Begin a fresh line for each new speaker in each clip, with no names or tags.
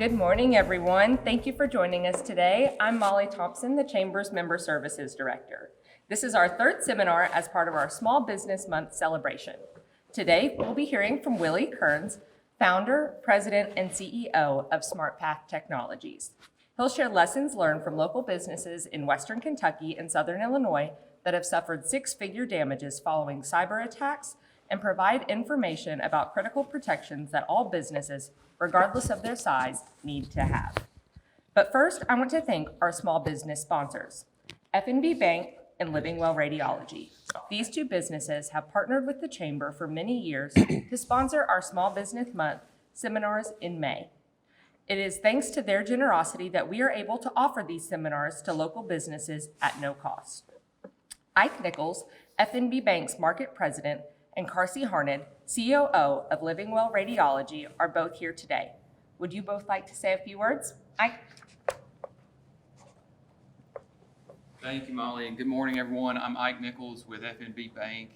Good morning, everyone. Thank you for joining us today. I'm Molly Thompson, the Chamber's Member Services Director. This is our third seminar as part of our Small Business Month celebration. Today, we'll be hearing from Willie Kearns, founder, president, and CEO of SmartPath Technologies. He'll share lessons learned from local businesses in Western Kentucky and Southern Illinois that have suffered six-figure damages following cyber attacks and provide information about critical protections that all businesses, regardless of their size, need to have. But first, I want to thank our small business sponsors, FNB Bank and Living Well Radiology. These two businesses have partnered with the Chamber for many years to sponsor our Small Business Month seminars in May. It is thanks to their generosity that we are able to offer these seminars to local businesses at no cost. Ike Nichols, FNB Bank's market president, and Carsey Harned, COO of Living Well Radiology, are both here today. Would you both like to say a few words? Ike?
Thank you, Molly, and good morning, everyone. I'm Ike Nichols with FNB Bank.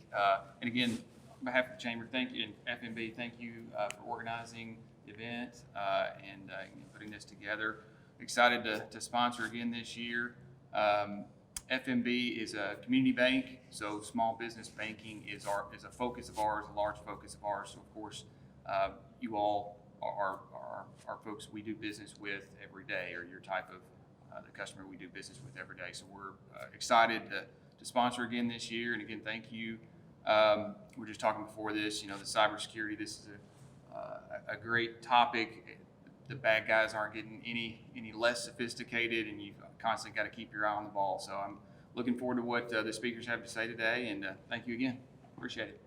And again, on behalf of the Chamber, thank you, and FNB, thank you for organizing the event and putting this together. Excited to sponsor again this year. FNB is a community bank, so small business banking is a focus of ours, a large focus of ours. So of course, you all are folks we do business with every day, or your type of the customer we do business with every day. So we're excited to sponsor again this year. And again, thank you. We were just talking before this, the cybersecurity. This is a great topic. The bad guys aren't getting any less sophisticated, and you've constantly got to keep your eye on the ball. So I'm looking forward to what the speakers have to say today, and thank you again. Appreciate it.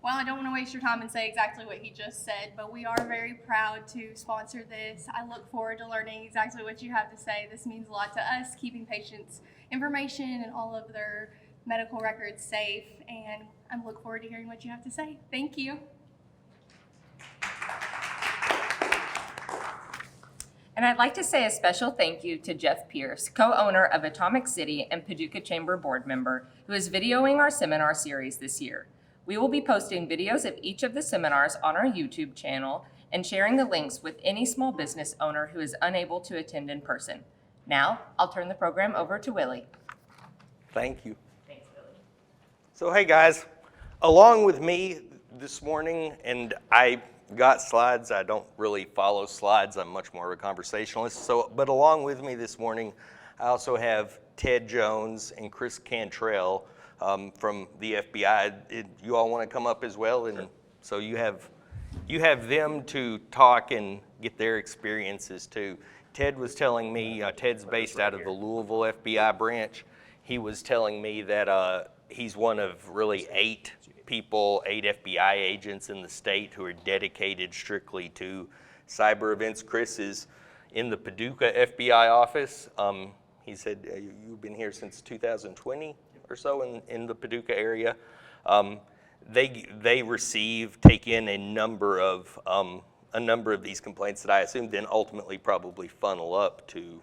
Well, I don't want to waste your time and say exactly what he just said, but we are very proud to sponsor this. I look forward to learning exactly what you have to say. This means a lot to us, keeping patients' information and all of their medical records safe, and I look forward to hearing what you have to say. Thank you.
And I'd like to say a special thank you to Jeff Pierce, co-owner of Atomic City and Paducah Chamber board member, who is videoing our seminar series this year. We will be posting videos of each of the seminars on our YouTube channel and sharing the links with any small business owner who is unable to attend in person. Now, I'll turn the program over to Willie.
Thank you.
Thanks, Willie.
So hey guys, along with me this morning, and I got slides. I don't really follow slides. I'm much more of a conversationalist. But along with me this morning, I also have Ted Jones and Chris Cantrell from the FBI. You all want to come up as well, and so you have them to talk and get their experiences too. Ted was telling me, Ted's based out of the Louisville FBI branch. He was telling me that he's one of really 8 FBI agents in the state who are dedicated strictly to cyber events. Chris is in the Paducah FBI office. He said you've been here since 2020 or so in the Paducah area. They take in a number of these complaints that I assume then ultimately probably funnel up to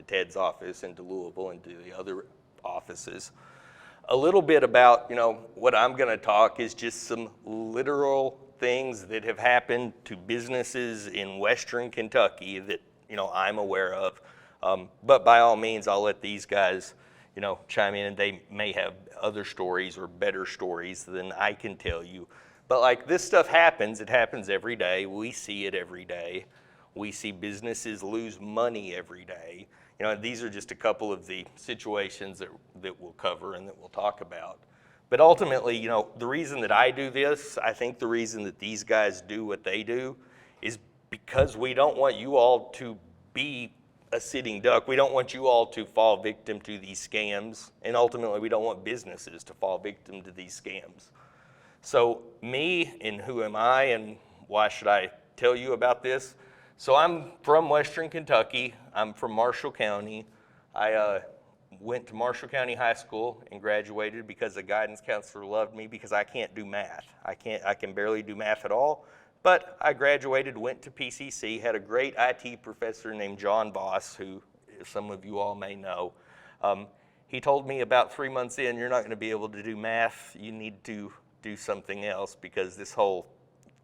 Ted's office and to Louisville and to the other offices. A little bit about, what I'm going to talk is just some literal things that have happened to businesses in Western Kentucky that, I'm aware of. But by all means, I'll let these guys, chime in, and they may have other stories or better stories than I can tell you. But this stuff happens. It happens every day. We see it every day. We see businesses lose money every day. These are just a couple of the situations that we'll cover and that we'll talk about. But ultimately, the reason that I do this, I think the reason that these guys do what they do is because we don't want you all to be a sitting duck. We don't want you all to fall victim to these scams. And ultimately, we don't want businesses to fall victim to these scams. So me, and who am I, and why should I tell you about this? So I'm from Western Kentucky. I'm from Marshall County. I went to Marshall County High School and graduated because a guidance counselor loved me because I can't do math. I can barely do math at all. But I graduated, went to PCC, had a great IT professor named John Voss, who some of you all may know. He told me about 3 months in, you're not going to be able to do math. You need to do something else because this whole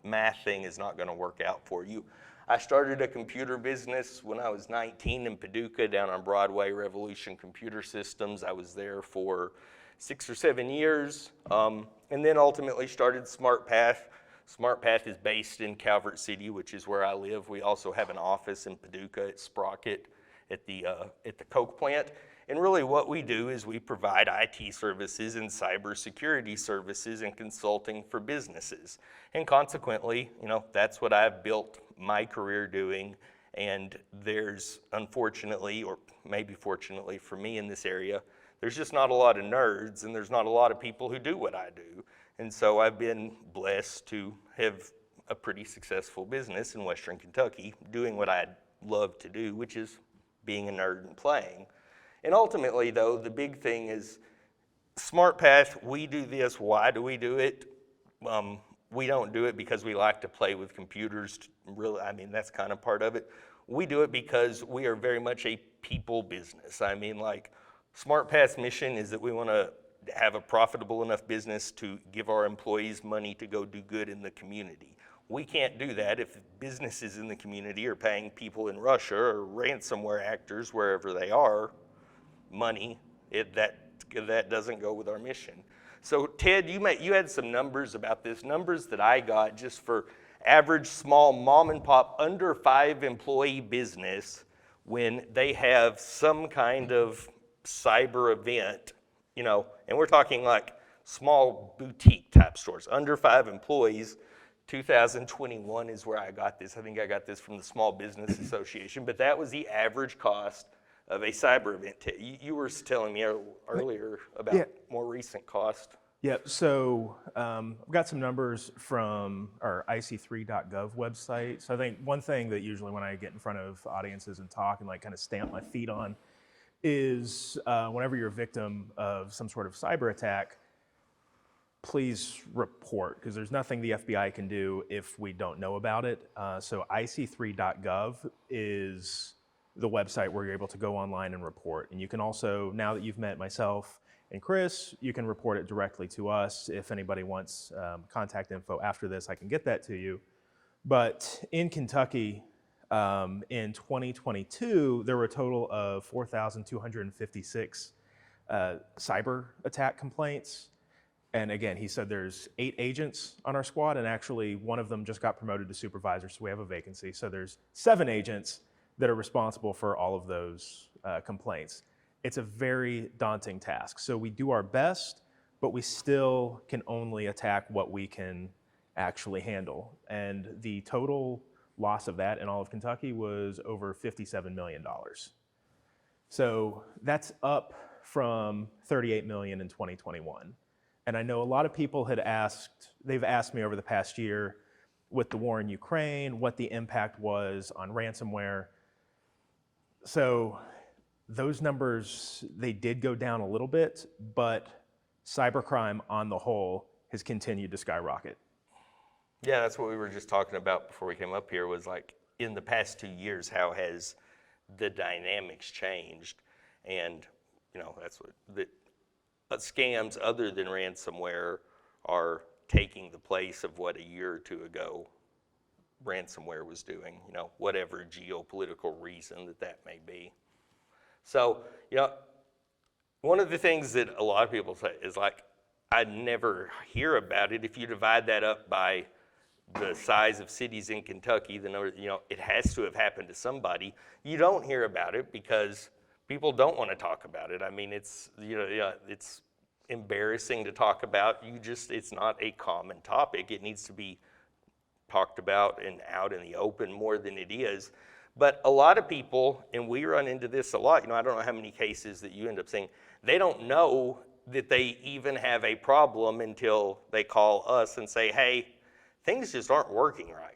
math thing is not going to work out for you. I started a computer business when I was 19 in Paducah down on Broadway, Revolution Computer Systems. I was there for 6 or 7 years, and then ultimately started SmartPath. SmartPath is based in Calvert City, which is where I live. We also have an office in Paducah at Sprocket at the Coke plant. And really what we do is we provide IT services and cybersecurity services and consulting for businesses. And consequently, that's what I've built my career doing. And there's unfortunately, or maybe fortunately for me in this area, there's just not a lot of nerds and there's not a lot of people who do what I do. And so I've been blessed to have a pretty successful business in Western Kentucky doing what I love to do, which is being a nerd and playing. And ultimately, though, the big thing is SmartPath, we do this. Why do we do it? We don't do it because we like to play with computers. Really, that's kind of part of it. We do it because we are very much a people business. SmartPath's mission is that we want to have a profitable enough business to give our employees money to go do good in the community. We can't do that if businesses in the community are paying people in Russia or ransomware actors, wherever they are, money. That doesn't go with our mission. So Ted, you had some numbers about this, numbers that I got just for average small mom and pop under 5 employee business when they have some kind of cyber event, and we're talking like small boutique type stores, under 5 employees. 2021 is where I got this. I think I got this from the Small Business Association, but that was the average cost of a cyber event. You were telling me earlier about more recent cost.
Yep, so I've got some numbers from our ic3.gov website. So I think one thing that usually when I get in front of audiences and talk and kind of stamp my feet on is whenever you're a victim of some sort of cyber attack, please report, because there's nothing the FBI can do if we don't know about it. So ic3.gov is the website where you're able to go online and report. And you can also, now that you've met myself and Chris, you can report it directly to us. If anybody wants contact info after this, I can get that to you. But in Kentucky, in 2022, there were a total of 4,256 cyber attack complaints. And again, he said there's 8 agents on our squad, and actually one of them just got promoted to supervisor, so we have a vacancy. So there's 7 agents that are responsible for all of those complaints. It's a very daunting task. So we do our best, but we still can only attack what we can actually handle. And the total loss of that in all of Kentucky was over $57 million. So that's up from $38 million in 2021. And I know a lot of people they've asked me over the past year with the war in Ukraine, what the impact was on ransomware. So those numbers, they did go down a little bit, but cybercrime on the whole has continued to skyrocket.
Yeah, that's what we were just talking about before we came up here, was like in the past 2 years, how has the dynamics changed? And, that's what scams other than ransomware are taking the place of what a year or 2 ago ransomware was doing, whatever geopolitical reason that may be. So, one of the things that a lot of people say is I never hear about it. If you divide that up by the size of cities in Kentucky, the number, it has to have happened to somebody. You don't hear about it because people don't want to talk about it. It's, it's embarrassing to talk about. It's not a common topic. It needs to be talked about and out in the open more than it is. But a lot of people, and we run into this a lot, I don't know how many cases that you end up seeing, they don't know that they even have a problem until they call us and say, hey, things just aren't working right.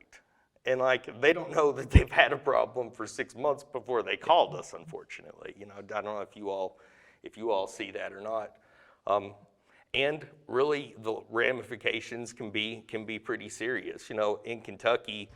And they don't know that they've had a problem for 6 months before they called us, unfortunately. I don't know if you all see that or not. And really the ramifications can be pretty serious. In Kentucky,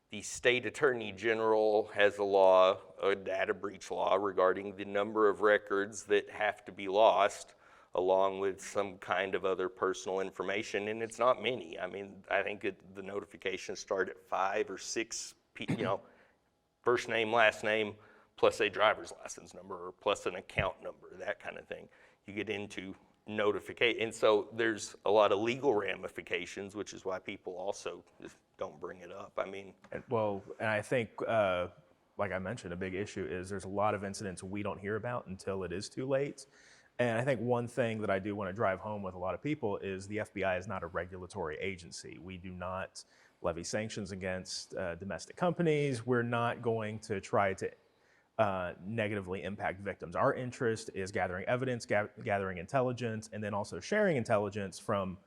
the state attorney general has a data breach law regarding the number of records that have to be lost along with some kind of other personal information, and it's not many. I mean, I think the notifications start at 5 or 6, first name, last name, plus a driver's license number, or plus an account number, that kind of thing. You get into notification, and so there's a lot of legal ramifications, which is why people also just don't bring it up. I mean,
And I think, like I mentioned, a big issue is there's a lot of incidents we don't hear about until it is too late. And I think one thing that I do want to drive home with a lot of people is the FBI is not a regulatory agency. We do not levy sanctions against domestic companies. We're not going to try to negatively impact victims. Our interest is gathering evidence, gathering intelligence, and then also sharing intelligence from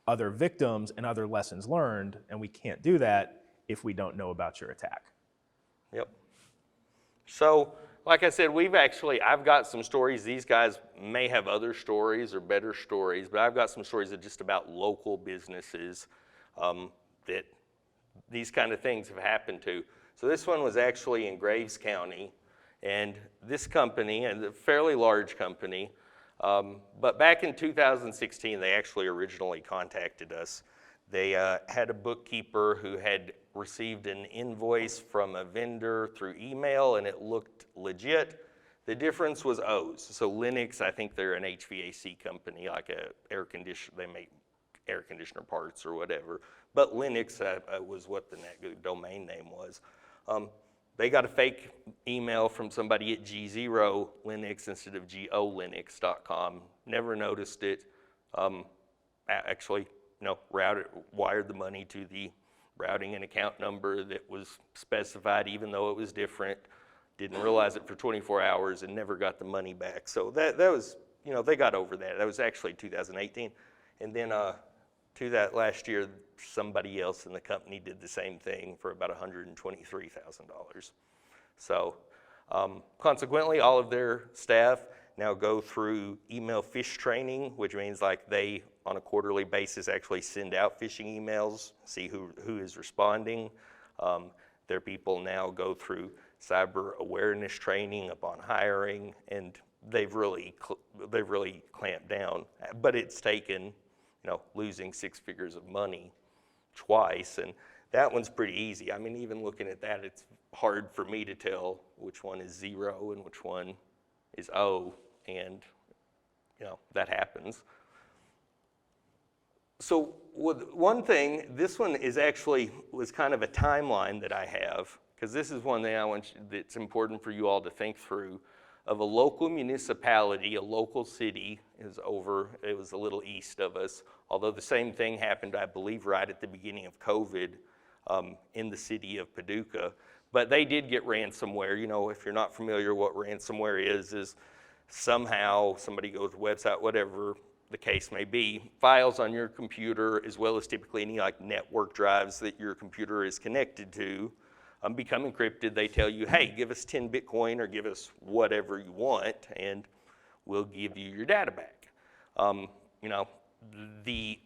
other victims and other lessons learned. And we can't do that if we don't know about your attack.
yep. So, like I said, I've got some stories. These guys may have other stories or better stories, but I've got some stories that just about local businesses that these kind of things have happened to. So this one was actually in Graves County, and this company, and a fairly large company, but back in 2016, they actually originally contacted us. They had a bookkeeper who had received an invoice from a vendor through email, and it looked legit. The difference was O's. So Lennox, I think they're an HVAC company, like they make air conditioner parts or whatever. But Lennox was what the domain name was. They got a fake email from somebody at G0 Linux instead of GOLinux.com. Never noticed it. Actually, wired the money to the routing and account number that was specified, even though it was different. Didn't realize it for 24 hours and never got the money back. So that was, they got over that. That was actually 2018. And then to that last year, somebody else in the company did the same thing for about $123,000. So consequently, all of their staff now go through email phish training, which means like they, on a quarterly basis, actually send out phishing emails, see who is responding. Their people now go through cyber awareness training upon hiring, and they've really clamped down. But it's taken, losing 6 figures of money twice, and that one's pretty easy. I mean, even looking at that, it's hard for me to tell which one is 0 and which one is O, and that happens. So one thing, this one was kind of a timeline that I have, because this is one thing that's important for you all to think through, of a local municipality, a local city it was a little east of us, although the same thing happened, I believe, right at the beginning of COVID in the city of Paducah. But they did get ransomware. If you're not familiar what ransomware is somehow somebody goes to a website, whatever the case may be, files on your computer, as well as typically any network drives that your computer is connected to, become encrypted. They tell you, hey, give us 10 Bitcoin or give us whatever you want, and we'll give you your data back. The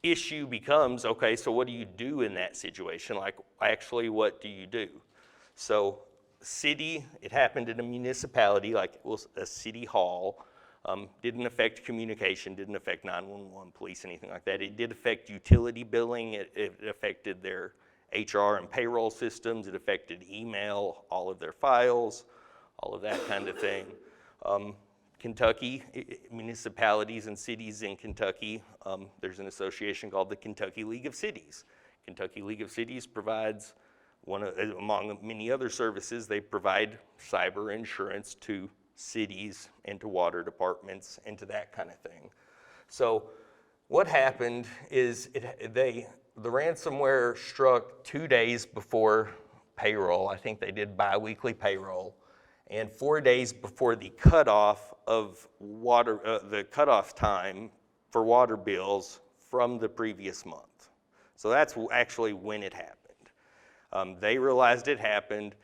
issue becomes, okay, so what do you do in that situation? What do you do? So it happened in a municipality, like it was a city hall. Didn't affect communication, didn't affect 911, police, anything like that. It did affect utility billing. It affected their HR and payroll systems. It affected email, all of their files, all of that kind of thing. Kentucky, municipalities and cities in Kentucky, there's an association called the Kentucky League of Cities. Kentucky League of Cities provides among many other services, they provide cyber insurance to cities and to water departments and to that kind of thing. So what happened is the ransomware struck 2 days before payroll. I think they did biweekly payroll, and 4 days before the cutoff of the cutoff time for water bills from the previous month. So that's actually when it happened. They realized it happened,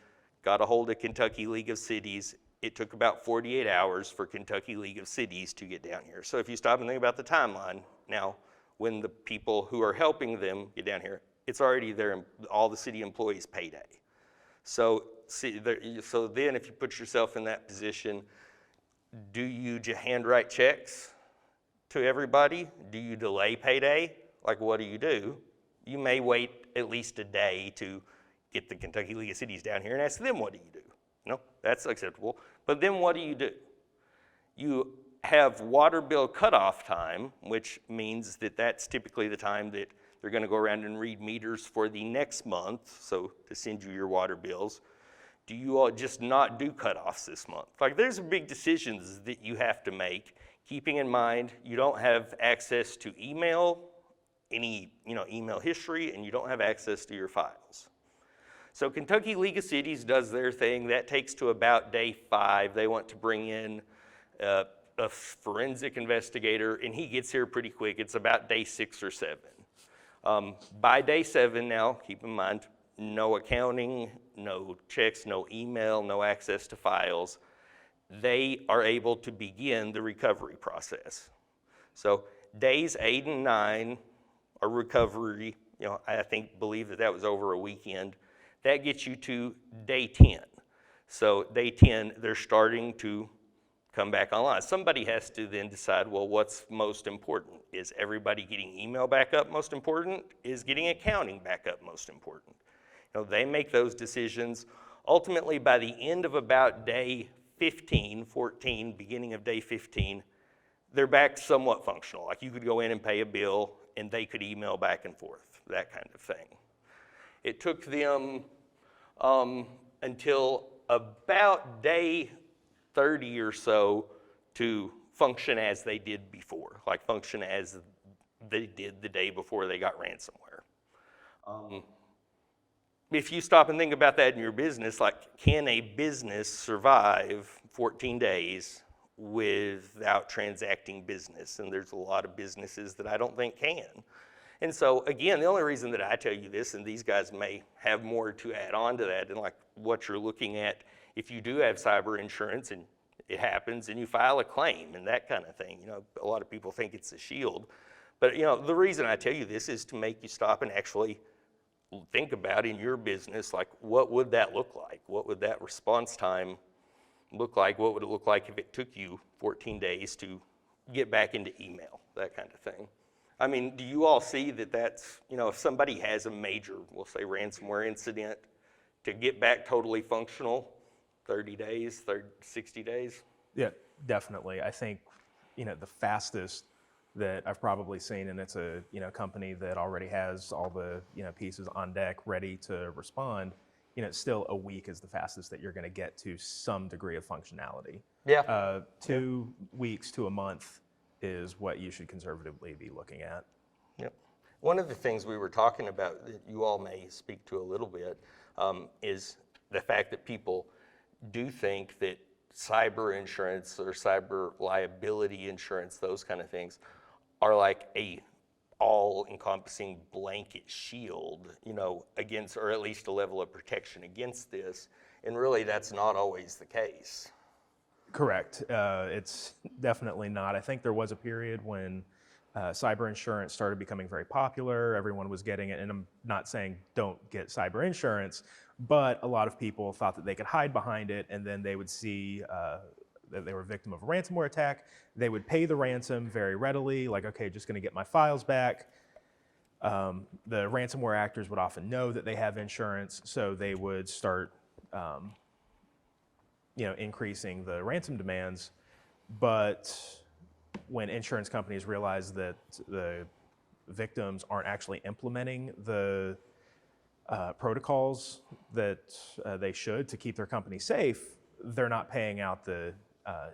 got a hold of Kentucky League of Cities. It took about 48 hours for Kentucky League of Cities to get down here. So if you stop and think about the timeline, now when the people who are helping them get down here, it's already all the city employees' payday. So then if you put yourself in that position, do you handwrite checks? to everybody. Do you delay payday? Like, what do? You may wait at least a day to get the Kentucky League of Cities down here and ask them, what do you do? No, that's acceptable. But then what do? You have water bill cutoff time, which means that that's typically the time that they're going to go around and read meters for the next month, so to send you your water bills. Do you all just not do cutoffs this month? Like, there's big decisions that you have to make, keeping in mind you don't have access to email, any email history, and you don't have access to your files. So Kentucky League of Cities does their thing. That takes to about day 5. They want to bring in a forensic investigator, and he gets here pretty quick. It's about day 6 or 7. By day 7 now, keep in mind, no accounting, no checks, no email, no access to files. They are able to begin the recovery process. So days 8 and 9 are recovery. I believe that was over a weekend. That gets you to day 10. So day 10, they're starting to come back online. Somebody has to then decide, well, what's most important? Is everybody getting email back up most important? Is getting accounting back up most important? They make those decisions. Ultimately, by the end of about day 15, 14, beginning of day 15, they're back somewhat functional. Like, you could go in and pay a bill, and they could email back and forth, that kind of thing. It took them until about day 30 or so to function as they did before, like function as they did the day before they got ransomware. If you stop and think about that in your business, like, can a business survive 14 days without transacting business? And there's a lot of businesses that I don't think can. And so, again, the only reason that I tell you this, and these guys may have more to add on to that, and like what you're looking at, if you do have cyber insurance and it happens and you file a claim and that kind of thing, a lot of people think it's a shield. But, the reason I tell you this is to make you stop and actually think about in your business, like, what would that look like? What would that response time look like? What would it look like if it took you 14 days to get back into email, that kind of thing? I mean, do you all see that that's, if somebody has a major, we'll say, ransomware incident, to get back totally functional, 30 days, 60 days?
Yeah, definitely. I think, the fastest that I've probably seen, and it's a company that already has all the pieces on deck ready to respond. Still a week is the fastest that you're going to get to some degree of functionality.
Yeah.
2 weeks to a month is what you should conservatively be looking at.
Yep. One of the things we were talking about that you all may speak to a little bit is the fact that people do think that cyber insurance or cyber liability insurance, those kind of things, are like a all-encompassing blanket shield, against, or at least a level of protection against this. And really, that's not always the case.
Correct. It's definitely not. I think there was a period when cyber insurance started becoming very popular. Everyone was getting it, and I'm not saying don't get cyber insurance, but a lot of people thought that they could hide behind it, and then they would see that they were a victim of a ransomware attack. They would pay the ransom very readily, like, okay, just going to get my files back. The ransomware actors would often know that they have insurance, so they would start increasing the ransom demands. But when insurance companies realize that the victims aren't actually implementing the protocols that they should to keep their company safe, they're not paying out the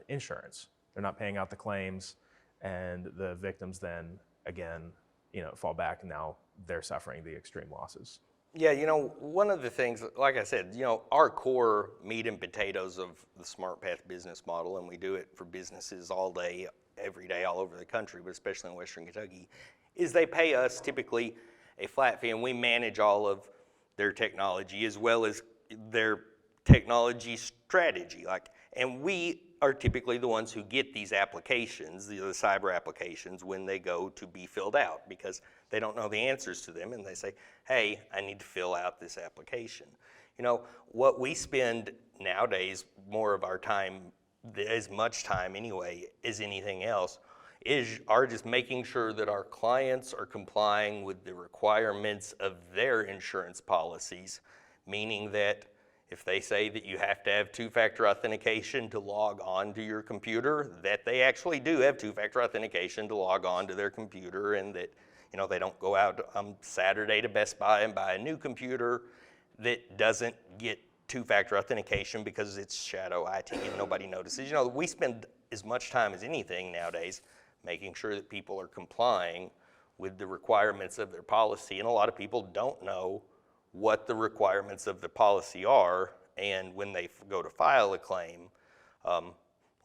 insurance. They're not paying out the claims, and the victims then, again, fall back, and now they're suffering the extreme losses.
Yeah, one of the things, like I said, our core meat and potatoes of the SmartPath business model, and we do it for businesses all day, every day, all over the country, but especially in Western Kentucky, is they pay us typically a flat fee, and we manage all of their technology as well as their technology strategy. And we are typically the ones who get these applications, the cyber applications, when they go to be filled out, because they don't know the answers to them, and they say, hey, I need to fill out this application. What we spend nowadays, more of our time, as much time anyway, as anything else, are just making sure that our clients are complying with the requirements of their insurance policies, meaning that if they say that you have to have two-factor authentication to log on to your computer, that they actually do have two-factor authentication to log on to their computer, and that they don't go out on Saturday to Best Buy and buy a new computer that doesn't get two-factor authentication because it's shadow IT and nobody notices. We spend as much time as anything nowadays making sure that people are complying with the requirements of their policy, and a lot of people don't know what the requirements of the policy are, and when they go to file a claim,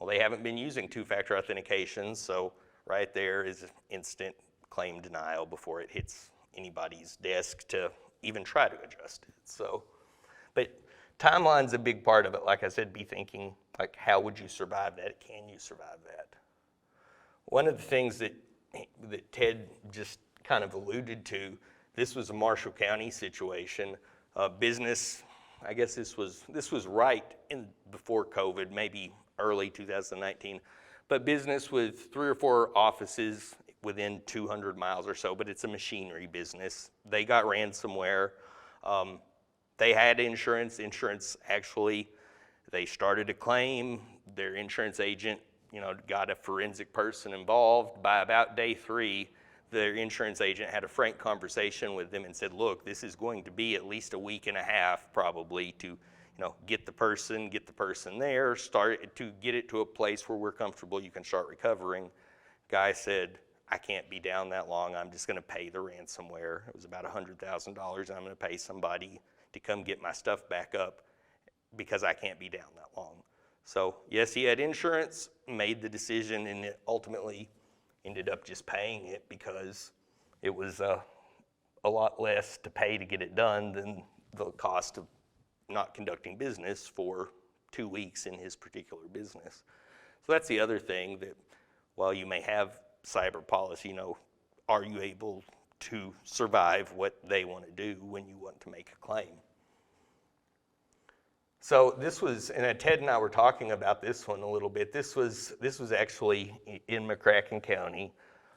they haven't been using two-factor authentication, so right there is instant claim denial before it hits anybody's desk to even try to adjust it. So, but timeline's a big part of it. Like I said, be thinking, like, how would you survive that? Can you survive that? One of the things that Ted just kind of alluded to, this was a Marshall County situation. Business, I guess this was right before COVID, maybe early 2019, but business with 3 or 4 offices within 200 miles or so, but it's a machinery business. They got ransomware. They had insurance. Actually, they started a claim. Their insurance agent, got a forensic person involved. By about day 3, their insurance agent had a frank conversation with them and said, look, this is going to be at least a week and a half probably to, get the person there, start to get it to a place where we're comfortable, you can start recovering. Guy said, I can't be down that long. I'm just going to pay the ransomware. It was about $100,000. I'm going to pay somebody to come get my stuff back up because I can't be down that long. So yes, he had insurance, made the decision, and it ultimately ended up just paying it because it was a lot less to pay to get it done than the cost of not conducting business for 2 weeks in his particular business. So that's the other thing, that while you may have cyber policy, are you able to survive what they want to do when you want to make a claim? So this was, and Ted and I were talking about this one a little bit. This was actually in McCracken County,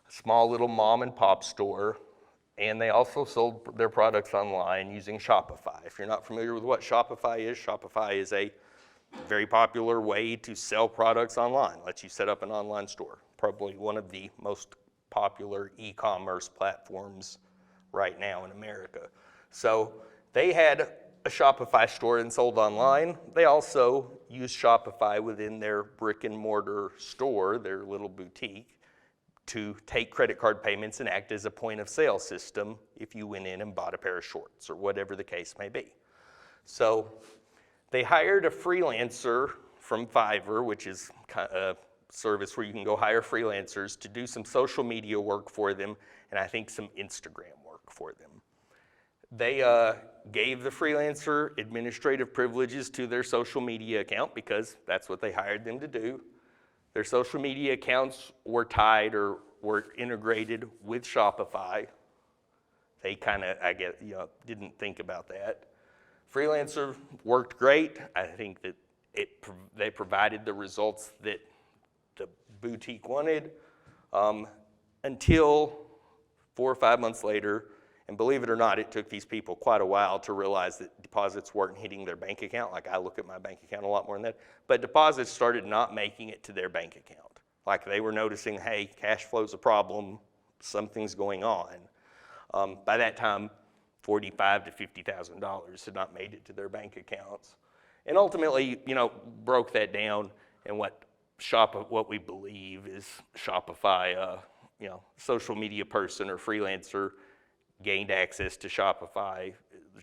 a small little mom and pop store, and they also sold their products online using Shopify. If you're not familiar with what Shopify is a very popular way to sell products online. Lets you set up an online store. Probably one of the most popular e-commerce platforms right now in America. So they had a Shopify store and sold online. They also used Shopify within their brick and mortar store, their little boutique, to take credit card payments and act as a point of sale system if you went in and bought a pair of shorts or whatever the case may be. So they hired a freelancer from Fiverr, which is a service where you can go hire freelancers to do some social media work for them, and I think some Instagram work for them. They gave the freelancer administrative privileges to their social media account because that's what they hired them to do. Their social media accounts were tied or were integrated with Shopify. They kind of, didn't think about that. Freelancer worked great. I think that they provided the results that the boutique wanted until 4 or 5 months later. And believe it or not, it took these people quite a while to realize that deposits weren't hitting their bank account. Like, I look at my bank account a lot more than that. But deposits started not making it to their bank account. Like, they were noticing, hey, cash flow's a problem, something's going on. By that time, $45,000 to $50,000 had not made it to their bank accounts. And ultimately, broke that down, and what we believe is Shopify, social media person or freelancer gained access to Shopify,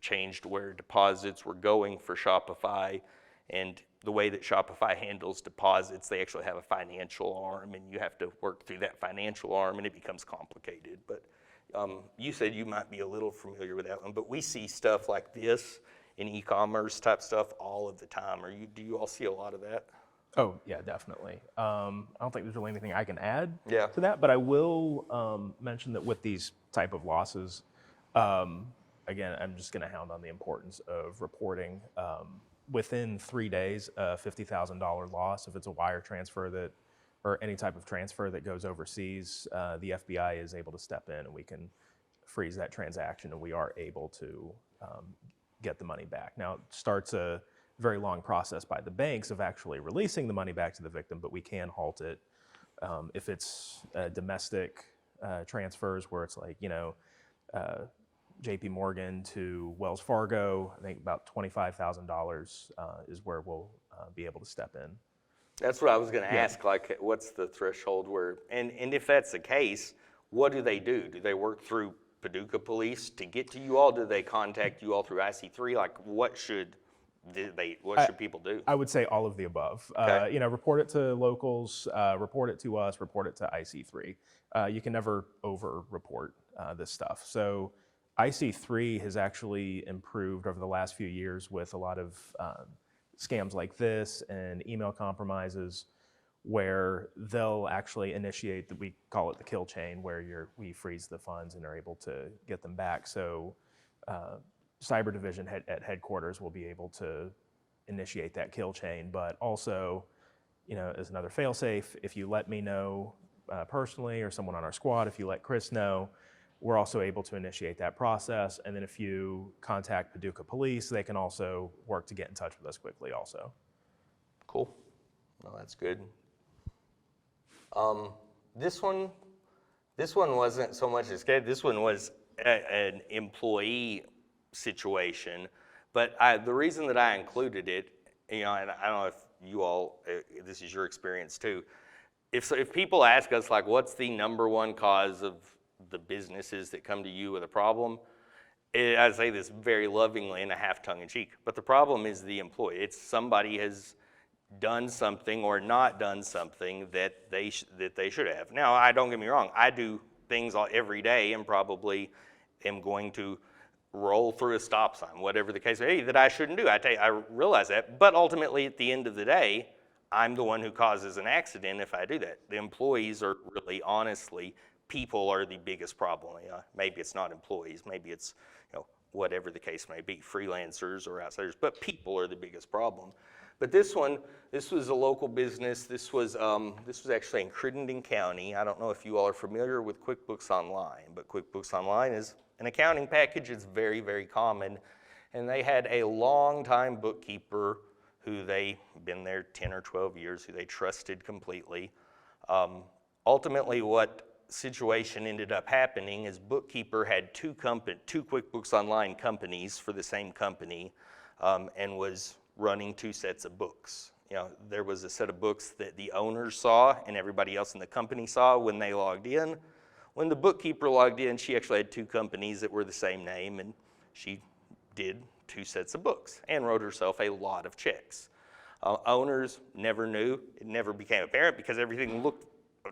changed where deposits were going for Shopify, and the way that Shopify handles deposits, they actually have a financial arm, and you have to work through that financial arm, and it becomes complicated. But you said you might be a little familiar with that one, but we see stuff like this in e-commerce type stuff all of the time. Do you all see a lot of that?
Oh, yeah, definitely. I don't think there's really anything I can add
Yeah.
to that, but I will mention that with these type of losses, again, I'm just going to hound on the importance of reporting within 3 days, a $50,000 loss if it's a wire transfer that or any type of transfer that goes overseas, the FBI is able to step in and we can freeze that transaction, and we are able to get the money back. Now, it starts a very long process by the banks of actually releasing the money back to the victim, but we can halt it. If it's domestic transfers where it's like, JP Morgan to Wells Fargo, I think about $25,000 is where we'll be able to step in.
That's what I was going to ask, like, what's the threshold where, and if that's the case, what do they do? Do they work through Paducah Police to get to you all? Do they contact you all through IC3? Like, what should people do?
I would say all of the above.
Okay.
Report it to locals, report it to us, report it to IC3. You can never over-report this stuff. So IC3 has actually improved over the last few years with a lot of scams like this and email compromises where they'll actually initiate, we call it the kill chain, where we freeze the funds and are able to get them back. So cyber division at headquarters will be able to initiate that kill chain, but also, as another fail-safe, if you let me know personally, or someone on our squad, if you let Chris know, we're also able to initiate that process. And then if you contact Paducah Police, they can also work to get in touch with us quickly also.
Cool. No, that's good. This one wasn't so much as scared. This one was an employee situation, but the reason that I included it, and I don't know if you all, this is your experience too. If people ask us, like, what's the number one cause of the businesses that come to you with a problem, I say this very lovingly and a half tongue-in-cheek, but the problem is the employee. It's somebody has done something or not done something that they should have. Now, don't get me wrong, I do things every day and probably am going to roll through a stop sign, whatever the case may be, that I shouldn't do. I realize that, but ultimately at the end of the day, I'm the one who causes an accident if I do that. The employees are really, honestly, people are the biggest problem. Maybe it's not employees, maybe it's whatever the case may be, freelancers or outsiders, but people are the biggest problem. But this was a local business. This was actually in Crittenden County. I don't know if you all are familiar with QuickBooks Online, but QuickBooks Online is an accounting package. It's very, very common. And they had a long-time bookkeeper who been there 10 or 12 years, who they trusted completely. Ultimately, what situation ended up happening is bookkeeper had two QuickBooks Online companies for the same company, and was running two sets of books. There was a set of books that the owners saw and everybody else in the company saw when they logged in. When the bookkeeper logged in, she actually had two companies that were the same name, and she did two sets of books and wrote herself a lot of checks. Owners never knew. It never became apparent because everything looked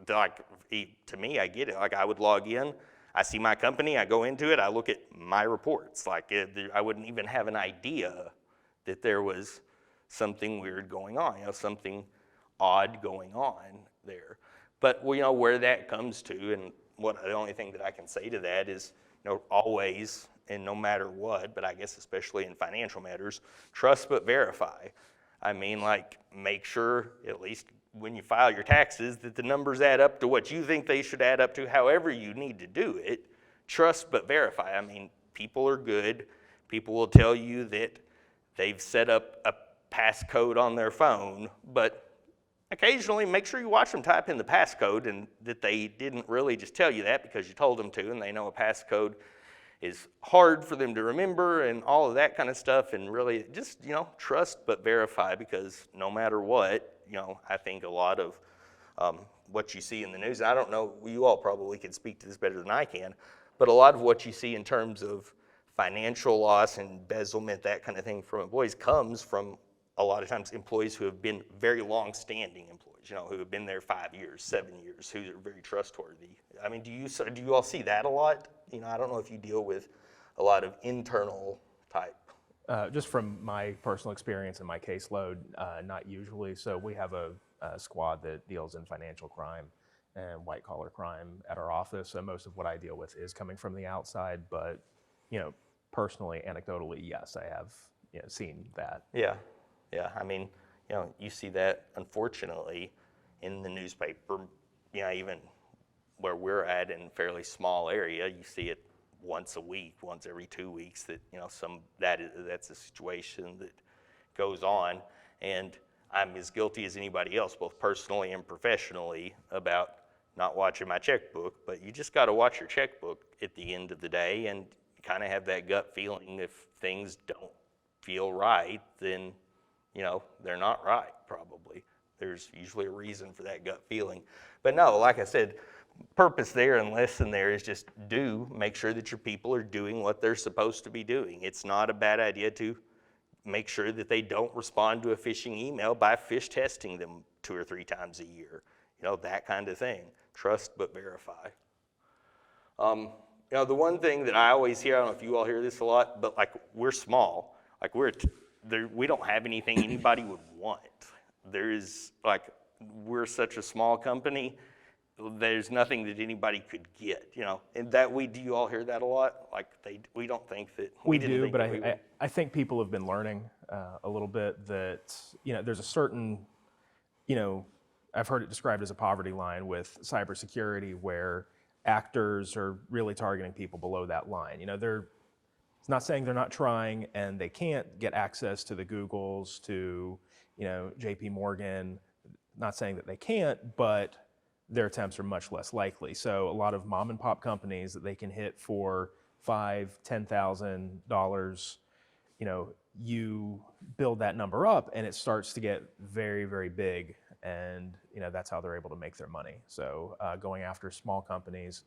like, to me, I get it. Like, I would log in, I see my company, I go into it, I look at my reports. Like, I wouldn't even have an idea that there was something weird going on, something odd going on there. But where that comes to, and the only thing that I can say to that is, always, and no matter what, but I guess especially in financial matters, trust but verify. I mean, like, make sure, at least when you file your taxes, that the numbers add up to what you think they should add up to, however you need to do it. Trust but verify. I mean, people are good. People will tell you that they've set up a passcode on their phone, but occasionally make sure you watch them type in the passcode and that they didn't really just tell you that because you told them to, and they know a passcode is hard for them to remember and all of that kind of stuff. And really just, trust but verify, because no matter what, I think a lot of what you see in the news, I don't know, you all probably can speak to this better than I can, but a lot of what you see in terms of financial loss and embezzlement, that kind of thing from employees, comes from a lot of times employees who have been very long-standing employees, who have been there 5 years, 7 years, who are very trustworthy. I mean, do you all see that a lot? I don't know if you deal with a lot of internal type.
Just from my personal experience and my caseload, not usually. So we have a squad that deals in financial crime and white-collar crime at our office. So most of what I deal with is coming from the outside, but personally, anecdotally, yes, I have seen that.
Yeah. I mean, you see that, unfortunately, in the newspaper, even where we're at in a fairly small area, you see it once a week, once every 2 weeks, that that's a situation that goes on. And I'm as guilty as anybody else, both personally and professionally, about not watching my checkbook. But you just got to watch your checkbook at the end of the day, and kind of have that gut feeling. If things don't feel right, then they're not right. Probably there's usually a reason for that gut feeling. But no, like I said, purpose there and lesson there is just make sure that your people are doing what they're supposed to be doing. It's not a bad idea to make sure that they don't respond to a phishing email by fish testing them 2 or 3 times a year. That kind of thing. Trust but verify. The one thing that I always hear, I don't know if you all hear this a lot, but like, we're small. Like, we don't have anything anybody would want. We're such a small company, there's nothing that anybody could get, and do you all hear that a lot? Like, we don't think that.
We do, but I think people have been learning a little bit that, there's a certain, I've heard it described as a poverty line with cybersecurity, where actors are really targeting people below that line. It's not saying they're not trying and they can't get access to the Googles, to, JP Morgan, not saying that they can't, but their attempts are much less likely. So a lot of mom and pop companies that they can hit for $5,000, $10,000, you build that number up and it starts to get very, very big. And that's how they're able to make their money. So going after small companies,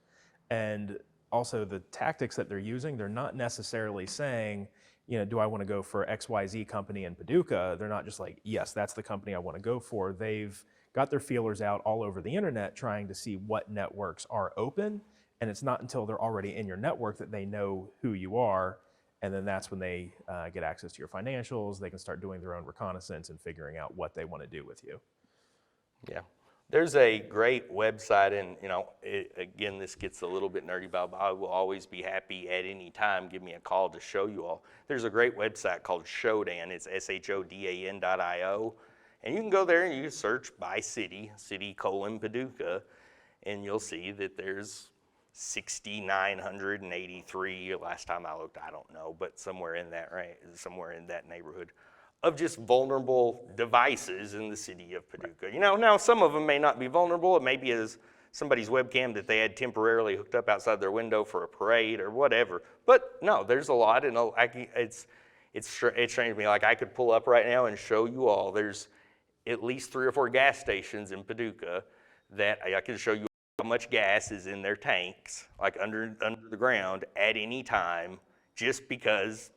and also the tactics that they're using, they're not necessarily saying, do I want to go for XYZ company in Paducah? They're not just like, yes, that's the company I want to go for. They've got their feelers out all over the internet trying to see what networks are open. And it's not until they're already in your network that they know who you are. And then that's when they get access to your financials. They can start doing their own reconnaissance and figuring out what they want to do with you.
Yeah. There's a great website, and again, this gets a little bit nerdy, but I will always be happy at any time. Give me a call to show you all. There's a great website called Shodan. It's SHODAN.io. And you can go there and you search by city, Paducah, and you'll see that there's 6,983, last time I looked, I don't know, but somewhere in that neighborhood, of just vulnerable devices in the city of Paducah. Now some of them may not be vulnerable. It may be as somebody's webcam that they had temporarily hooked up outside their window for a parade or whatever. But no, there's a lot, and it's strange to me. Like, I could pull up right now and show you all. There's at least 3 or 4 gas stations in Paducah that I can show you how much gas is in their tanks, like under the ground at any time, just because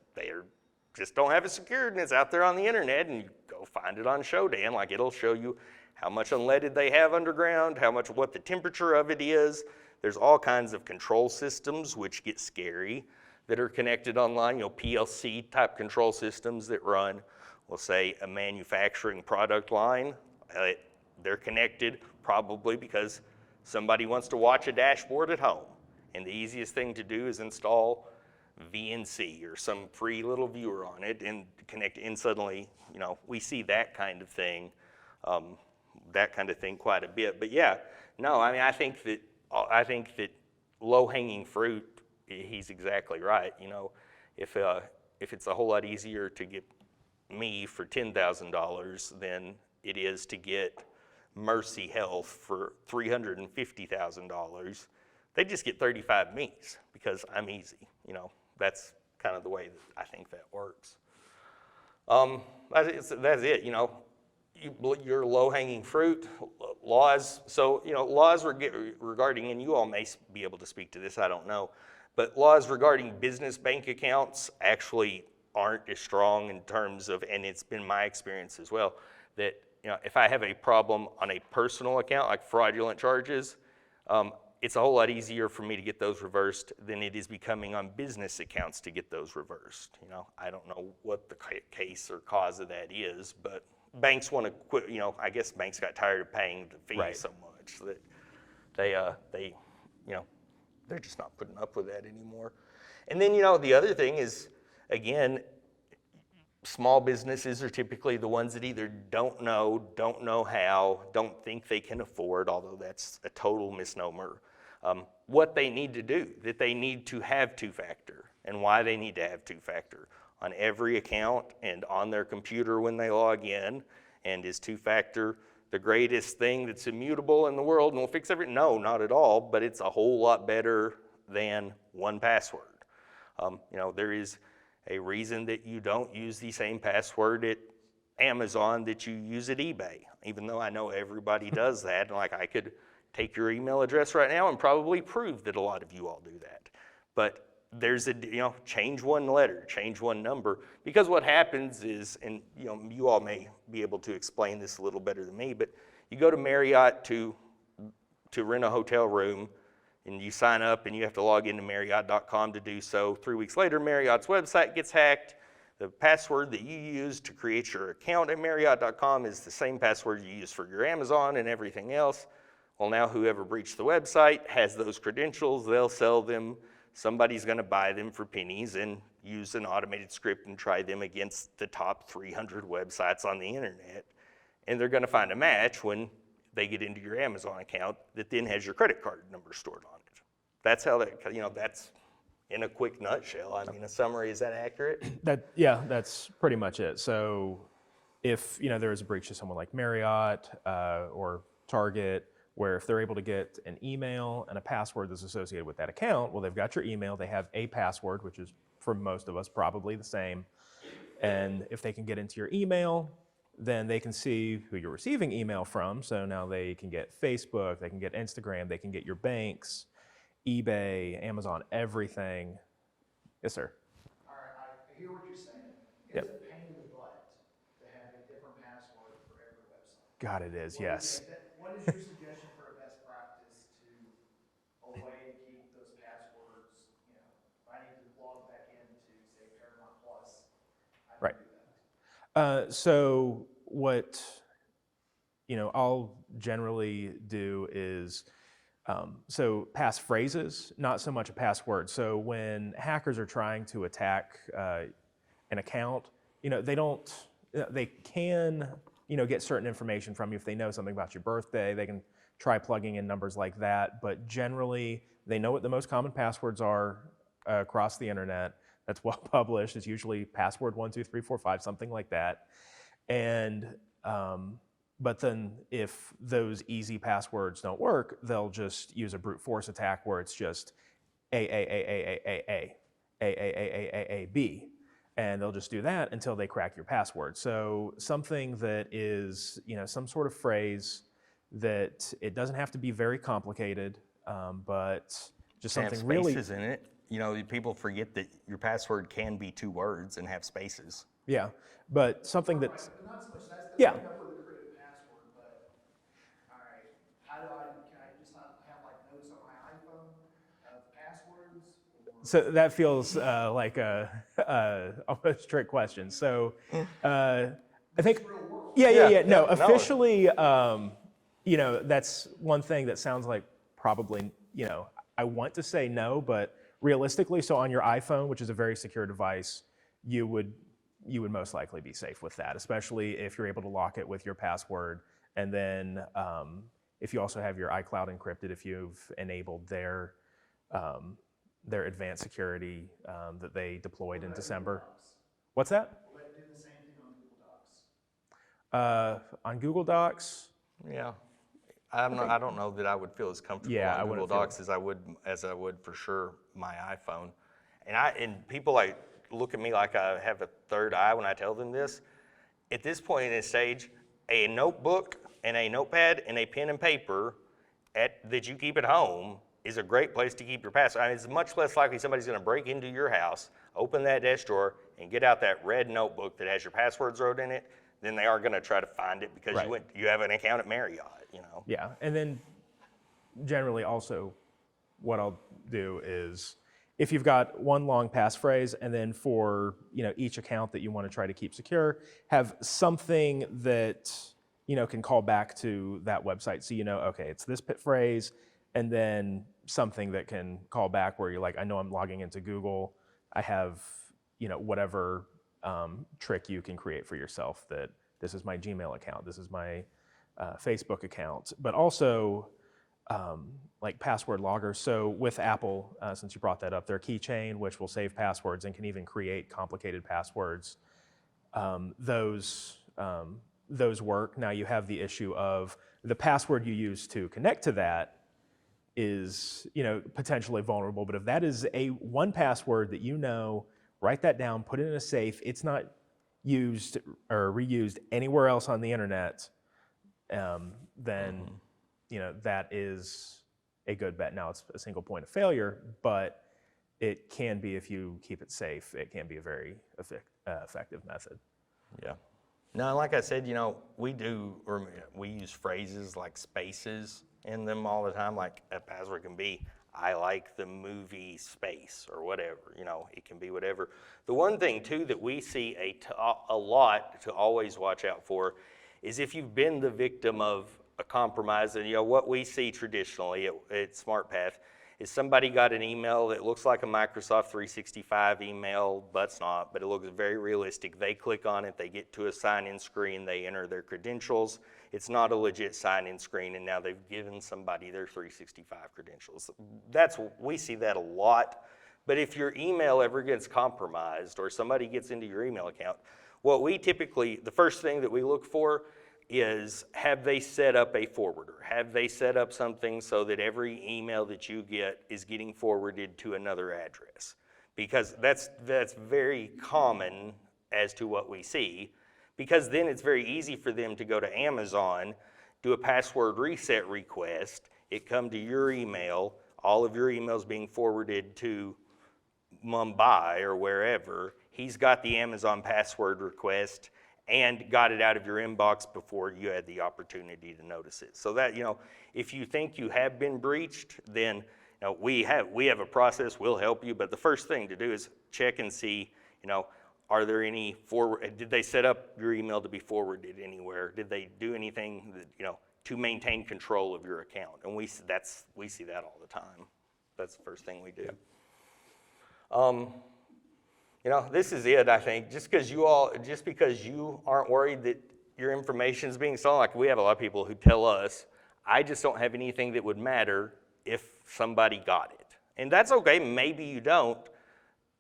just don't have it secured, and it's out there on the internet, and you go find it on Shodan. Like, it'll show you how much unleaded they have underground, what the temperature of it is. There's all kinds of control systems, which get scary, that are connected online, PLC type control systems that run, we'll say, a manufacturing product line. They're connected probably because somebody wants to watch a dashboard at home. And the easiest thing to do is install VNC or some free little viewer on it and connect in. Suddenly, we see that kind of thing quite a bit. But yeah, no, I think that low-hanging fruit, he's exactly right. If it's a whole lot easier to get me for $10,000 than it is to get Mercy Health for $350,000, they just get 35 me's because I'm easy. That's kind of the way that I think that works. That's it. Your low-hanging fruit, laws. So, laws regarding, and you all may be able to speak to this, I don't know, but laws regarding business bank accounts actually aren't as strong in terms of, and it's been my experience as well, that if I have a problem on a personal account, like fraudulent charges, it's a whole lot easier for me to get those reversed than it is becoming on business accounts to get those reversed. I don't know what the case or cause of that is, but banks want to quit. I guess banks got tired of paying the fee so much that they're just not putting up with that anymore. And then the other thing is, again, small businesses are typically the ones that either don't know how, don't think they can afford, although that's a total misnomer, what they need to do, that they need to have two-factor, and why they need to have two-factor on every account and on their computer when they log in. And is two-factor the greatest thing that's immutable in the world and will fix everything? No, not at all, but it's a whole lot better than 1Password. There is a reason that you don't use the same password at Amazon that you use at eBay, even though I know everybody does that. And like, I could take your email address right now and probably prove that a lot of you all do that. But there's change one letter, change one number, because what happens is, and you all may be able to explain this a little better than me, but you go to Marriott to rent a hotel room, and you sign up and you have to log into Marriott.com to do so. 3 weeks later, Marriott's website gets hacked. The password that you use to create your account at Marriott.com is the same password you use for your Amazon and everything else. Well, now whoever breached the website has those credentials. They'll sell them. Somebody's going to buy them for pennies and use an automated script and try them against the top 300 websites on the internet. And they're going to find a match when they get into your Amazon account that then has your credit card number stored on it. That's how that's in a quick nutshell. I mean, a summary, is that accurate?
That's pretty much it. So if there is a breach to someone like Marriott or Target, where if they're able to get an email and a password that's associated with that account, well, they've got your email, they have a password, which is for most of us probably the same. And if they can get into your email, then they can see who you're receiving email from. So now they can get Facebook, they can get Instagram, they can get your banks, eBay, Amazon, everything. Yes, sir.
All right, I hear what you're saying.
Yep.
It's a pain in the butt to have a different password for every website.
God, it is, yes.
What is your suggestion for a best practice a way to keep those passwords, if I need to log back into, say, Paramount Plus, I can
Right.
do that.
So what I'll generally do is so passphrases, not so much a password. So when hackers are trying to attack an account, they can get certain information from you. If they know something about your birthday, they can try plugging in numbers like that. But generally, they know what the most common passwords are across the internet. That's well published. It's usually password 1, 2, 3, 4, 5, something like that. And but then if those easy passwords don't work, they'll just use a brute force attack where it's just A, and they'll just do that until they crack your password. So something that is, some sort of phrase that it doesn't have to be very complicated, but just
Have
something really,
spaces in it. People forget that your password can be 2 words and have spaces.
yeah, but something that's,
But not so much, that's
yeah.
coming up with a creative password, but, all right, can I just not have notes on my iPhone of passwords? Or
So that feels like a almost trick question. So I think, yeah. No, officially, that's one thing that sounds like probably, I want to say no, but realistically, so on your iPhone, which is a very secure device, you would most likely be safe with that, especially if you're able to lock it with your password. And then if you also have your iCloud encrypted, if you've enabled their advanced security that they deployed in December. What's that?
will that do the same thing on Google Docs?
On Google Docs,
Yeah. I don't know that I would feel as comfortable
Yeah, I
on Google
wouldn't feel-
Docs as I would for sure my iPhone. And people look at me like I have a third eye when I tell them this. At this point in this stage, a notebook and a notepad and a pen and paper that you keep at home is a great place to keep your password. I mean, it's much less likely somebody's going to break into your house, open that desk drawer, and get out that red notebook that has your passwords wrote in it than they are going to try to find it because
Right.
you have an account at Marriott.
yeah. And then generally also what I'll do is if you've got one long passphrase and then for each account that you want to try to keep secure, have something that can call back to that website. So okay, it's this phrase, and then something that can call back where you're like, I know I'm logging into Google. I have whatever trick you can create for yourself that this is my Gmail account, this is my Facebook account, but also like password loggers. So with Apple, since you brought that up, their keychain, which will save passwords and can even create complicated passwords, those work. Now you have the issue of the password you use to connect to that is, potentially vulnerable. But if that is a one password that write that down, put it in a safe, it's not used or reused anywhere else on the internet, then that is a good bet. Now it's a single point of failure, but it can be, if you keep it safe, it can be a very effective method.
Yeah. No, like I said, we use phrases like spaces in them all the time. Like a password can be, I like the movie Space or whatever, it can be whatever. The one thing too that we see a lot to always watch out for is if you've been the victim of a compromise, and what we see traditionally at SmartPath is somebody got an email that looks like a Microsoft 365 email, but it's not, but it looks very realistic. They click on it, they get to a sign-in screen, they enter their credentials. It's not a legit sign-in screen, and now they've given somebody their 365 credentials. We see that a lot. But if your email ever gets compromised or somebody gets into your email account, the first thing that we look for is, have they set up a forwarder? Have they set up something so that every email that you get is getting forwarded to another address? Because that's very common as to what we see, because then it's very easy for them to go to Amazon, do a password reset request, it come to your email, all of your emails being forwarded to Mumbai or wherever. He's got the Amazon password request and got it out of your inbox before you had the opportunity to notice it. So that, if you think you have been breached, then we have a process, we'll help you, but the first thing to do is check and see, are there any did they set up your email to be forwarded anywhere? Did they do anything that, to maintain control of your account? And we see that all the time. That's the first thing we do. This is it, I think. Just because you aren't worried that your information is being stolen, like we have a lot of people who tell us, I just don't have anything that would matter if somebody got it. And that's okay, maybe you don't.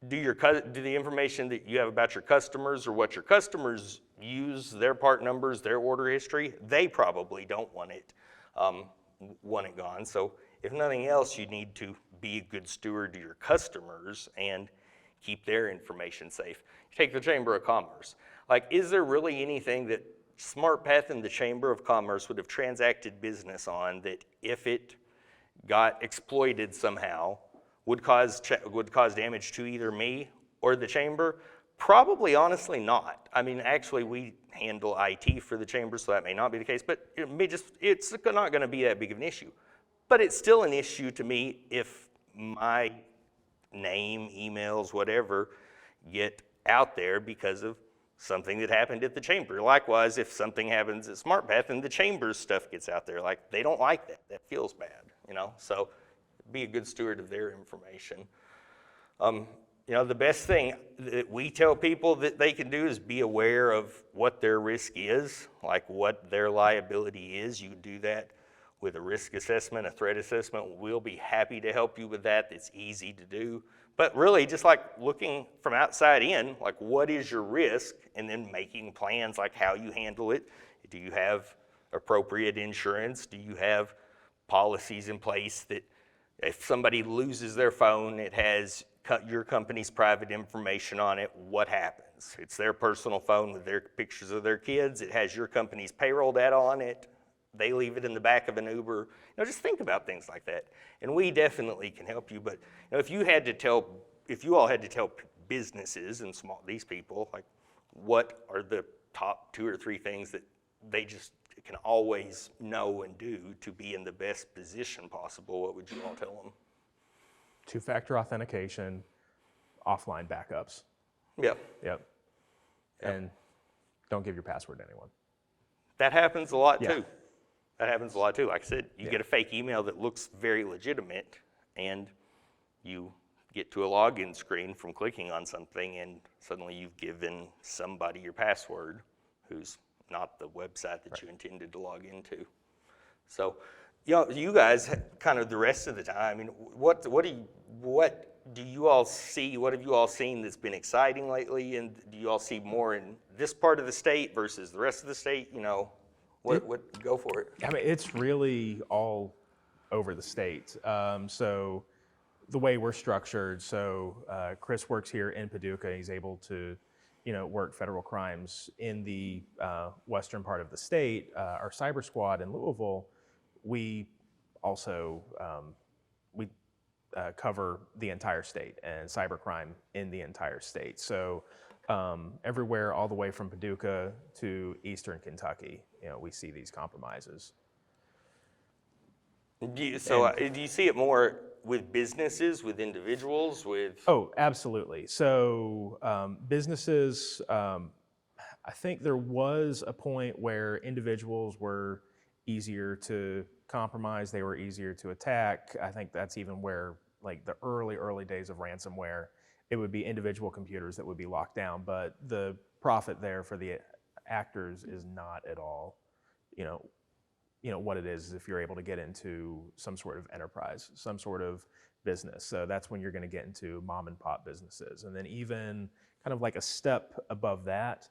Do the information that you have about your customers or what your customers use, their part numbers, their order history, they probably don't want it gone. So if nothing else, you need to be a good steward to your customers and keep their information safe. Take the Chamber of Commerce. Like, is there really anything that SmartPath and the Chamber of Commerce would have transacted business on that, if it got exploited somehow, would cause damage to either me or the Chamber? Probably, honestly, not. I mean, actually, we handle IT for the Chamber, so that may not be the case, but it's not going to be that big of an issue. But it's still an issue to me if my name, emails, whatever, get out there because of something that happened at the Chamber. Likewise, if something happens at SmartPath and the Chamber's stuff gets out there, like, they don't like that. That feels bad, So be a good steward of their information. The best thing that we tell people that they can do is be aware of what their risk is, like what their liability is. You do that with a risk assessment, a threat assessment. We'll be happy to help you with that. It's easy to do. But really, just like looking from outside in, like, what is your risk? And then making plans like how you handle it. Do you have appropriate insurance? Do you have policies in place that if somebody loses their phone, it has your company's private information on it, what happens? It's their personal phone with their pictures of their kids. It has your company's payroll data on it. They leave it in the back of an Uber. Just think about things like that. And we definitely can help you. But if you all had to tell businesses and these people, like, what are the top 2 or 3 things that they just can always know and do to be in the best position possible, what would you all tell them?
2-factor authentication, offline backups.
Yep.
And don't give your password to anyone.
That happens a lot
Yeah.
too. Like I said, you get a fake email that looks very legitimate, and you get to a login screen from clicking on something, and suddenly you've given somebody your password who's not the website that you intended to log into. So, you guys, kind of the rest of the time, I mean, what do you all see? What have you all seen that's been exciting lately? And do you all see more in this part of the state versus the rest of the state? Go for it.
I mean, it's really all over the state. So the way we're structured, Chris works here in Paducah. He's able to, work federal crimes in the western part of the state. Our cyber squad in Louisville, we also cover the entire state and cybercrime in the entire state. So everywhere, all the way from Paducah to eastern Kentucky, we see these compromises.
Do you see it more with businesses, with individuals, with?
Oh, absolutely. So businesses, I think there was a point where individuals were easier to compromise, they were easier to attack. I think that's even where, like the early days of ransomware, it would be individual computers that would be locked down, but the profit there for the actors is not at all, what it is if you're able to get into some sort of enterprise, some sort of business. So that's when you're going to get into mom and pop businesses. And then even kind of like a step above that,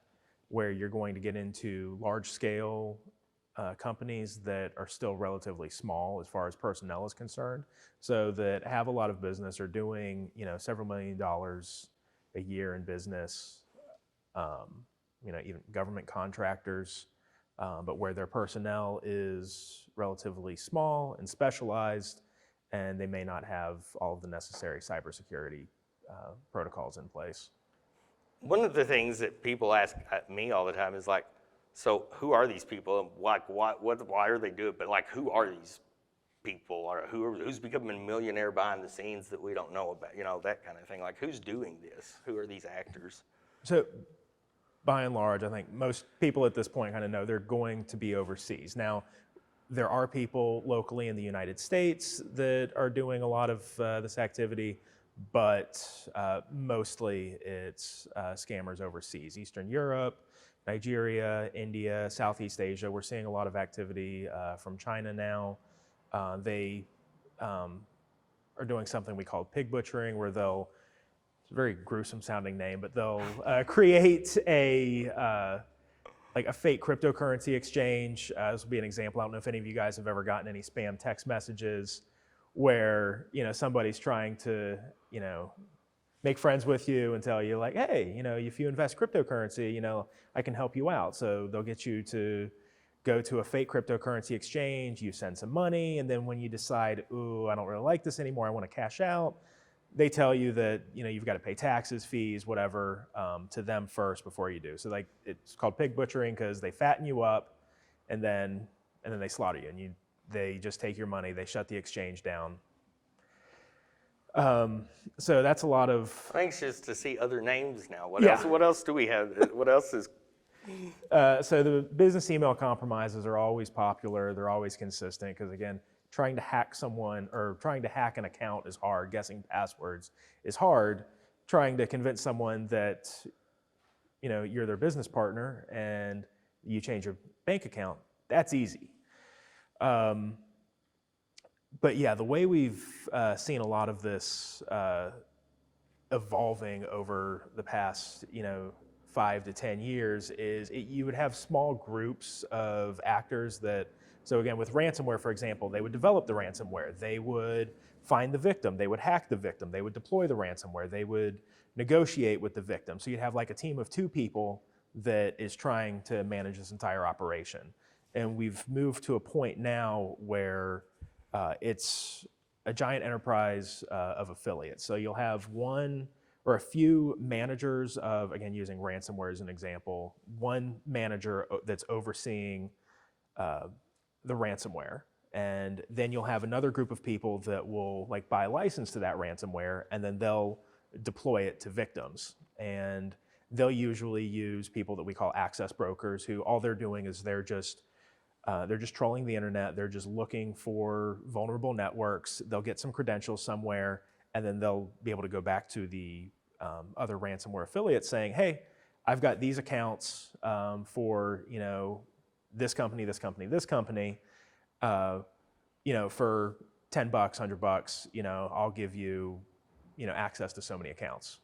where you're going to get into large scale companies that are still relatively small as far as personnel is concerned, so that have a lot of business, are doing several $1 million a year in business, even government contractors, but where their personnel is relatively small and specialized, and they may not have all of the necessary cybersecurity protocols in place.
One of the things that people ask me all the time is like, so who are these people? Like, why are they doing it? But like, who are these people? Or who's becoming a millionaire behind the scenes that we don't know about? That kind of thing. Like, who's doing this? Who are these actors?
So, by and large, I think most people at this point kind of know they're going to be overseas. Now, there are people locally in the United States that are doing a lot of this activity, but mostly it's scammers overseas. Eastern Europe, Nigeria, India, Southeast Asia. We're seeing a lot of activity from China now. They are doing something we call pig butchering, where they'll, it's a very gruesome sounding name, but they'll create a fake cryptocurrency exchange. This will be an example. I don't know if any of you guys have ever gotten any spam text messages where somebody's trying to make friends with you and tell you like, hey, if you invest cryptocurrency, I can help you out. So they'll get you to go to a fake cryptocurrency exchange, you send some money, and then when you decide, ooh, I don't really like this anymore, I want to cash out, they tell you that you've got to pay taxes, fees, whatever, to them first before you do. So like it's called pig butchering because they fatten you up and then they slaughter you, and they just take your money, they shut the exchange down. So that's a lot of.
I'm anxious to see other names now. What else do we have? What else is?
So the business email compromises are always popular. They're always consistent because, again, trying to hack someone or trying to hack an account is hard. Guessing passwords is hard. Trying to convince someone that you're their business partner and you change your bank account, that's easy. But yeah, the way we've seen a lot of this evolving over the past 5 to 10 years is you would have small groups of actors that, so again, with ransomware, for example, they would develop the ransomware, they would find the victim, they would hack the victim, they would deploy the ransomware, they would negotiate with the victim. So you'd have like a team of 2 people that is trying to manage this entire operation. And we've moved to a point now where it's a giant enterprise of affiliates. So you'll have one or a few managers of, again, using ransomware as an example, one manager that's overseeing the ransomware. And then you'll have another group of people that will like buy a license to that ransomware, and then they'll deploy it to victims. And they'll usually use people that we call access brokers, who all they're doing is they're just trolling the internet. They're just looking for vulnerable networks. They'll get some credentials somewhere, and then they'll be able to go back to the other ransomware affiliates saying, hey, I've got these accounts for, this company, this company, this company, for $10, $100, I'll give you, access to so many accounts.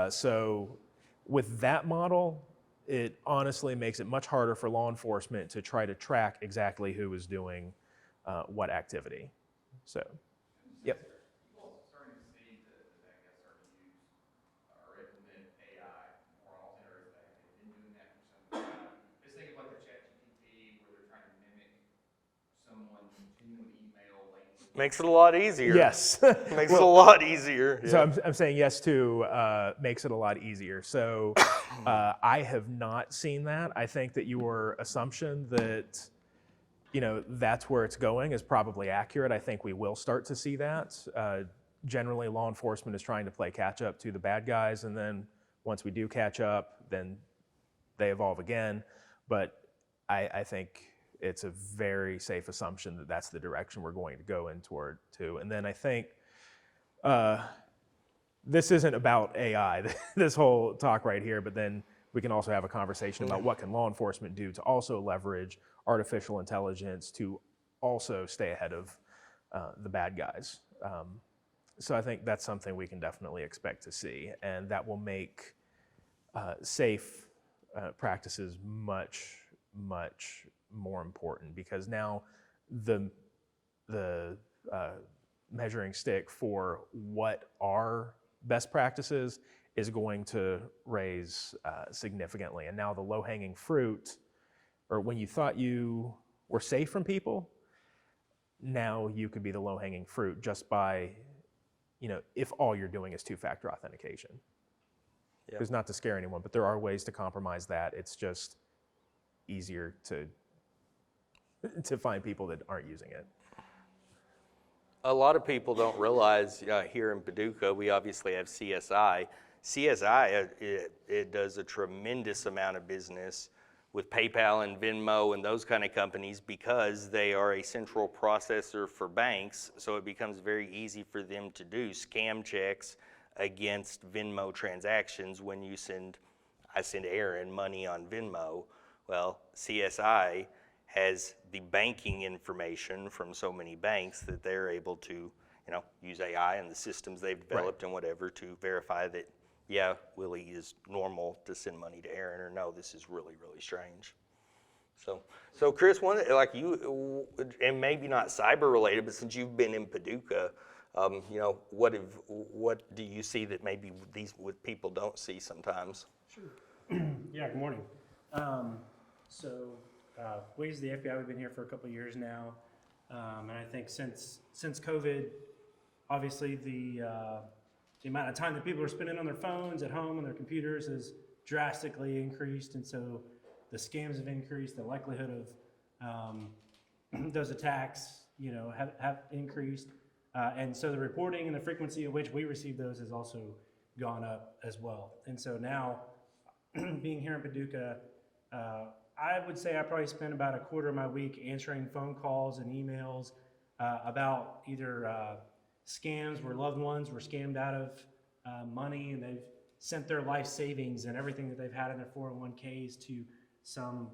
So with that model, it honestly makes it much harder for law enforcement to try to track exactly who is doing what activity. So, yep.
People are starting to see the bad guys start to use or implement AI more often, or if they've been doing that for some time. Just think of like the ChatGPT where they're trying to mimic someone's genuine email.
Makes it a lot easier.
Yes.
Makes it a lot easier.
So
Yeah.
I'm saying yes to makes it a lot easier. So I have not seen that. I think that your assumption that, that's where it's going is probably accurate. I think we will start to see that. Generally, law enforcement is trying to play catch up to the bad guys. And then once we do catch up, then they evolve again. But I think it's a very safe assumption that that's the direction we're going to go in toward too. And then I think this isn't about AI, this whole talk right here, but then we can also have a conversation about what can law enforcement do to also leverage artificial intelligence to also stay ahead of the bad guys. So I think that's something we can definitely expect to see, and that will make safe practices much, much more important, because now the measuring stick for what are best practices is going to raise significantly. And now the low-hanging fruit, or when you thought you were safe from people, now you could be the low-hanging fruit just by, if all you're doing is two-factor authentication.
Yep.
It's not to scare anyone, but there are ways to compromise that. It's just easier to find people that aren't using it.
A lot of people don't realize here in Paducah, we obviously have CSI. CSI, it does a tremendous amount of business with PayPal and Venmo and those kind of companies because they are a central processor for banks, so it becomes very easy for them to do scam checks against Venmo transactions when I send Aaron money on Venmo. Well, CSI has the banking information from so many banks that they're able to, use AI and the systems they've developed and whatever to verify that, yeah, Willie is normal to send money to Aaron, or no, this is really, really strange. So Chris, like you, and maybe not cyber related, but since you've been in Paducah, what do you see that maybe what people don't see sometimes?
Sure. Yeah, good morning. Ways the FBI, we've been here for a couple of years now, and I think since COVID, obviously the amount of time that people are spending on their phones at home on their computers has drastically increased, and so the scams have increased. The likelihood of those attacks, have increased, and so the reporting and the frequency at which we receive those has also gone up as well. And so now, being here in Paducah, I would say I probably spend about a quarter of my week answering phone calls and emails about either scams where loved ones were scammed out of money and they've sent their life savings and everything that they've had in their 401ks to some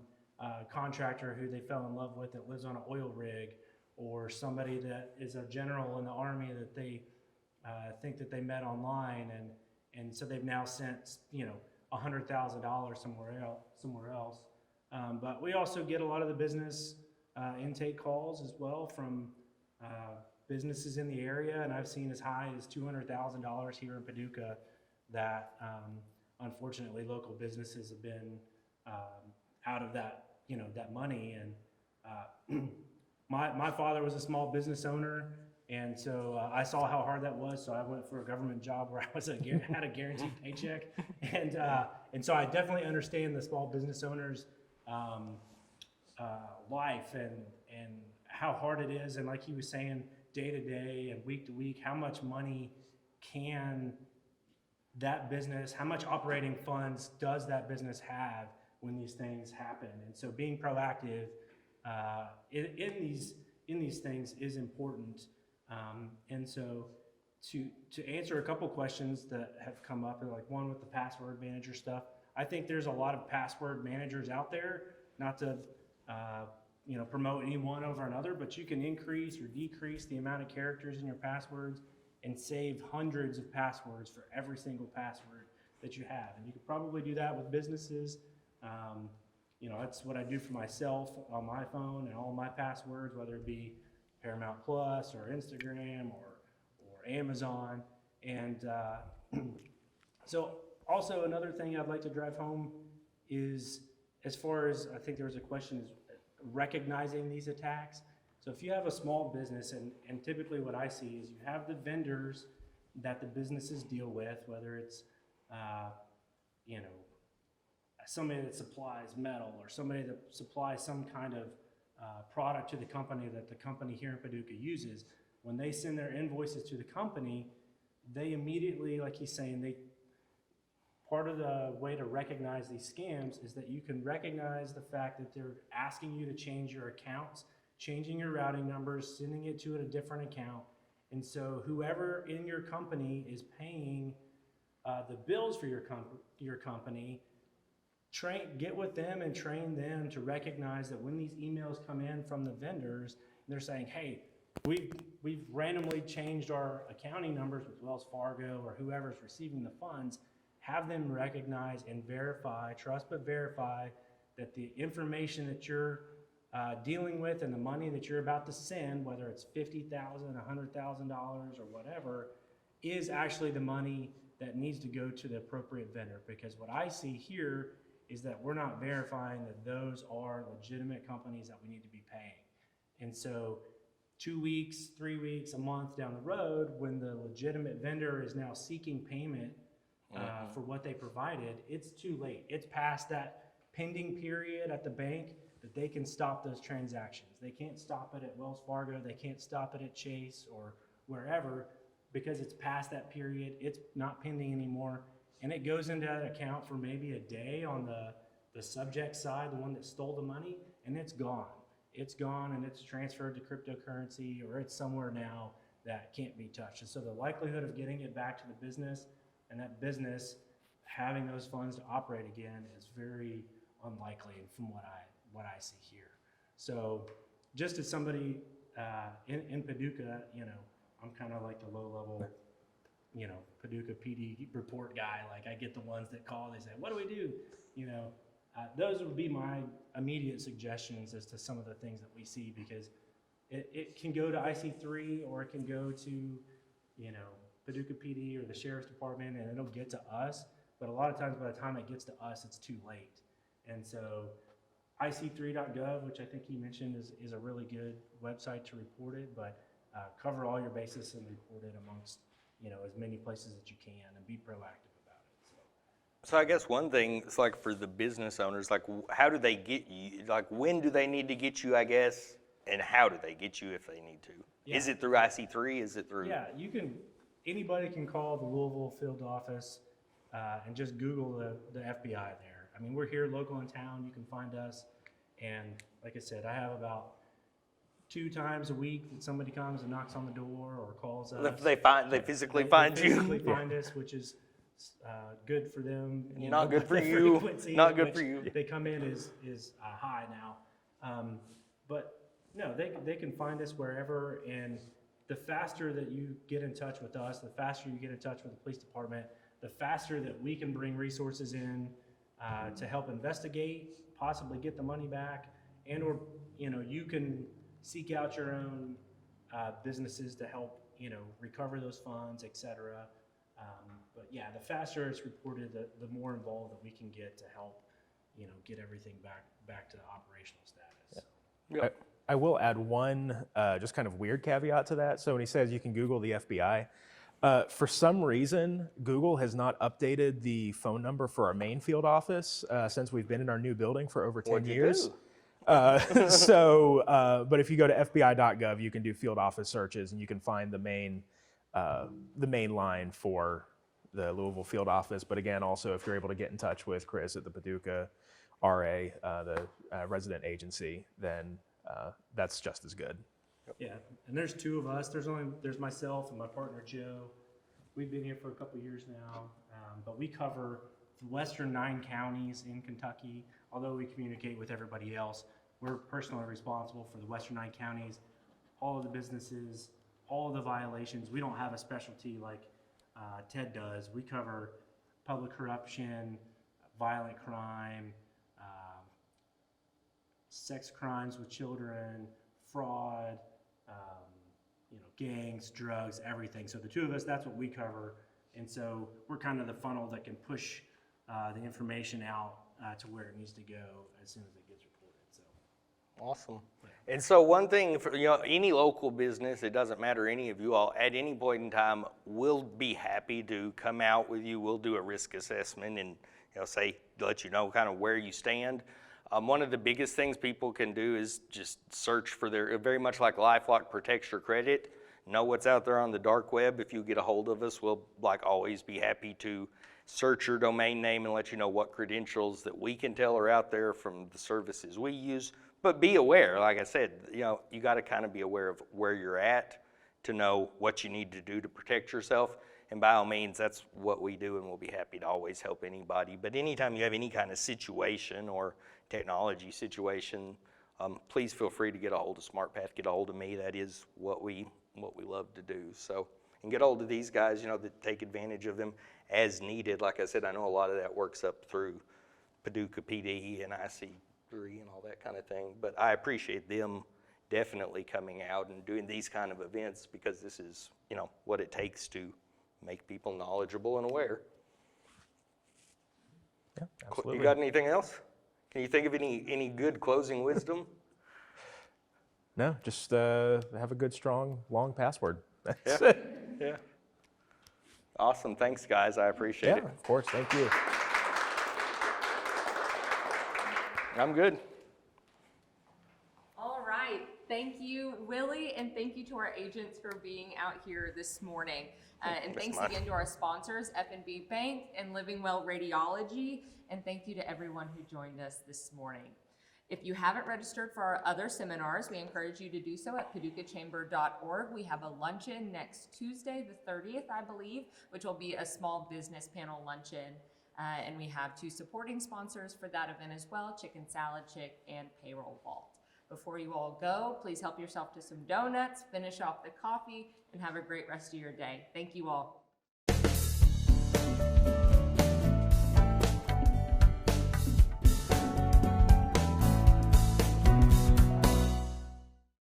contractor who they fell in love with that lives on an oil rig, or somebody that is a general in the Army that they think that they met online, and so they've now sent $100,000 somewhere else. But we also get a lot of the business intake calls as well from businesses in the area, and I've seen as high as $200,000 here in Paducah that unfortunately local businesses have been out of that money. And my father was a small business owner, and so I saw how hard that was. So I went for a government job where I had a guaranteed paycheck, and so I definitely understand the small business owners' life and how hard it is, and like he was saying, day to day and week to week, how much money can that business, how much operating funds does that business have when these things happen? And so being proactive in these things is important. And so to answer a couple questions that have come up, and like one with the password manager stuff. I think there's a lot of password managers out there, not to promote any one over another, but you can increase or decrease the amount of characters in your passwords and save hundreds of passwords for every single password that you have. And you could probably do that with businesses. That's what I do for myself on my phone, and all my passwords, whether it be Paramount Plus or Instagram or Amazon. And so also another thing I'd like to drive home is, as far as, I think there was a question, is recognizing these attacks. So if you have a small business, and typically what I see is you have the vendors that the businesses deal with, whether it's somebody that supplies metal or somebody that supplies some kind of product to the company that the company here in Paducah uses. When they send their invoices to the company, they immediately, like he's saying, part of the way to recognize these scams is that you can recognize the fact that they're asking you to change your accounts, changing your routing numbers, sending it to a different account. And so whoever in your company is paying the bills for your company, get with them and train them to recognize that when these emails come in from the vendors, and they're saying, hey, we've randomly changed our accounting numbers with Wells Fargo or whoever's receiving the funds, have them recognize and verify, trust but verify, that the information that you're dealing with and the money that you're about to send, whether it's $50,000, $100,000 or whatever, is actually the money that needs to go to the appropriate vendor. Because what I see here is that we're not verifying that those are legitimate companies that we need to be paying. And so 2 weeks, 3 weeks, a month down the road, when the legitimate vendor is now seeking payment for what they provided, it's too late. It's past that pending period at the bank that they can stop those transactions. They can't stop it at Wells Fargo. They can't stop it at Chase or wherever, because it's past that period. It's not pending anymore. And it goes into that account for maybe a day on the subject side, the one that stole the money, and it's gone. It's gone, and it's transferred to cryptocurrency, or it's somewhere now that can't be touched. And so the likelihood of getting it back to the business and that business having those funds to operate again is very unlikely from what I see here. So just as somebody in Paducah, I'm kind of like the low level, Paducah PD report guy. Like, I get the ones that call, they say, what do we do? Those would be my immediate suggestions as to some of the things that we see, because it can go to IC3 or it can go to, Paducah PD or the Sheriff's Department, and it'll get to us. But a lot of times by the time it gets to us, it's too late. And so IC3.gov, which I think he mentioned is a really good website to report it, but cover all your bases and report it amongst, as many places that you can, and be proactive about it.
So I guess one thing is, like, for the business owners, like, how do they get you? Like, when do they need to get you, I guess, and how do they get you if they need to?
Yeah.
Is it through IC3? Is it through?
Yeah, anybody can call the Louisville field office and just Google the FBI there. I mean, we're here local in town. You can find us. And like I said, I have about 2 times a week that somebody comes and knocks on the door or calls us.
They physically find you.
They physically find us, which is good for them.
Not good for
the
you.
frequency
Not
at
good
which
for you.
They come in is high now. But no, they can find us wherever, and the faster that you get in touch with us, the faster you get in touch with the police department, the faster that we can bring resources in to help investigate, possibly get the money back, and or you can seek out your own businesses to help recover those funds, etc. But yeah, the faster it's reported, the more involved that we can get to help get everything back to operational status.
Yeah.
I will add one just kind of weird caveat to that. So when he says you can Google the FBI, for some reason, Google has not updated the phone number for our main field office since we've been in our new building for over 10
What'd you
years.
do?
But if you go to FBI.gov, you can do field office searches, and you can find the main line for the Louisville field office. But again, also, if you're able to get in touch with Chris at the Paducah RA, the resident agency, then that's just as good.
Yeah, and there's two of us. There's myself and my partner Joe. We've been here for a couple years now, but we cover the western 9 counties in Kentucky. Although we communicate with everybody else, we're personally responsible for the western 9 counties, all of the businesses, all of the violations. We don't have a specialty like Ted does. We cover public corruption, violent crime, sex crimes with children, fraud, gangs, drugs, everything. So the two of us, that's what we cover. And so we're kind of the funnel that can push the information out to where it needs to go as soon as it gets reported. So
Awesome. And so one thing for any local business, it doesn't matter any of you all, at any point in time, we'll be happy to come out with you. We'll do a risk assessment and let you know kind of where you stand. One of the biggest things people can do is just search for very much like LifeLock protects your credit. Know what's out there on the dark web. If you get a hold of us, we'll always be happy to search your domain name and let you know what credentials that we can tell are out there from the services we use. But be aware, like I said, you got to kind of be aware of where you're at to know what you need to do to protect yourself. And by all means, that's what we do, and we'll be happy to always help anybody. But anytime you have any kind of situation or technology situation, please feel free to get a hold of SmartPath, get a hold of me. That is what we love to do. So, and get a hold of these guys, that take advantage of them as needed. Like I said, I know a lot of that works up through Paducah PD and IC3 and all that kind of thing. But I appreciate them definitely coming out and doing these kind of events, because this is, what it takes to make people knowledgeable and aware.
Yeah, absolutely.
You got anything else? Can you think of any good closing wisdom?
No, just have a good, strong, long password. That's
Yeah.
it.
Yeah. Awesome. Thanks, guys. I appreciate
Yeah,
it.
of course. Thank you.
I'm good.
All right. Thank you, Willie, and thank you to our agents for being out here this morning. And
Miss
thanks
Mike.
again to our sponsors, F&B Bank and Living Well Radiology. And thank you to everyone who joined us this morning. If you haven't registered for our other seminars, we encourage you to do so at paducahchamber.org. We have a luncheon next Tuesday, the 30th, I believe, which will be a small business panel luncheon. And we have 2 supporting sponsors for that event as well, Chicken Salad Chick and Payroll Vault. Before you all go, please help yourself to some donuts, finish off the coffee, and have a great rest of your day. Thank you all.